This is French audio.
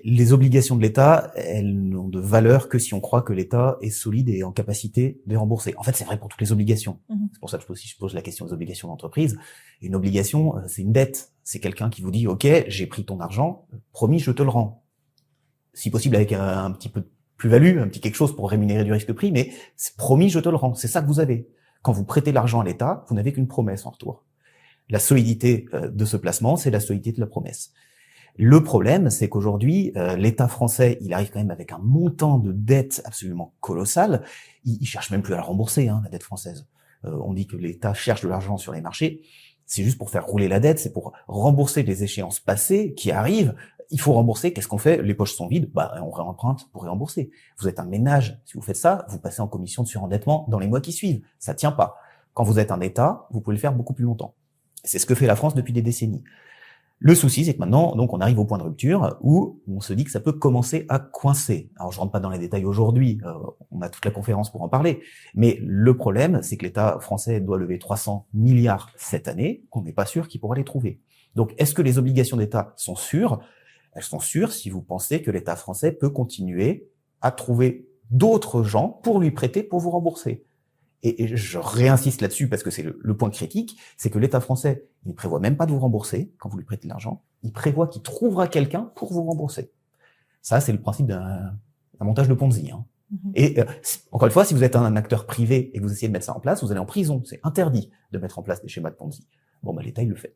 Les obligations de l'État, elles n'ont de valeur que si on croit que l'État est solide et en capacité de rembourser. En fait, c'est vrai pour toutes les obligations. C'est pour ça que je pose la question des obligations d'entreprise. Une obligation, c'est une dette. C'est quelqu'un qui vous dit, OK, j'ai pris ton argent, promis, je te le rends. Si possible avec un petit peu de plus-value, un petit quelque chose pour rémunérer du risque pris, mais c'est promis, je te le rends. C'est ça que vous avez. Quand vous prêtez l'argent à l'État, vous n'avez qu'une promesse en retour. La solidité de ce placement, c'est la solidité de la promesse. Le problème, c'est qu'aujourd'hui, l'État français, il arrive quand même avec un montant de dette absolument colossal. Il cherche même plus à la rembourser, la dette française. On dit que l'État cherche de l'argent sur les marchés. C'est juste pour faire rouler la dette, c'est pour rembourser les échéances passées qui arrivent. Il faut rembourser. Qu'est-ce qu'on fait? Les poches sont vides. On réemprunte pour rembourser. Vous êtes un ménage. Si vous faites ça, vous passez en commission de surendettement dans les mois qui suivent. Ça tient pas. Quand vous êtes un État, vous pouvez le faire beaucoup plus longtemps. C'est ce que fait la France depuis des décennies. Le souci, c'est que maintenant, donc, on arrive au point de rupture où on se dit que ça peut commencer à coincer. Alors, je rentre pas dans les détails aujourd'hui, on a toute la conférence pour en parler, mais le problème, c'est que l'État français doit lever 300 milliards cette année, qu'on n'est pas sûr qu'il pourra les trouver. Donc, est-ce que les obligations d'État sont sûres? Elles sont sûres si vous pensez que l'État français peut continuer à trouver d'autres gens pour lui prêter, pour vous rembourser. Et je réinsiste là-dessus parce que c'est le point critique, c'est que l'État français, il ne prévoit même pas de vous rembourser quand vous lui prêtez de l'argent, il prévoit qu'il trouvera quelqu'un pour vous rembourser. Ça, c'est le principe d'un montage de Ponzi. Et encore une fois, si vous êtes un acteur privé et que vous essayez de mettre ça en place, vous allez en prison. C'est interdit de mettre en place des schémas de Ponzi. L'État, il le fait.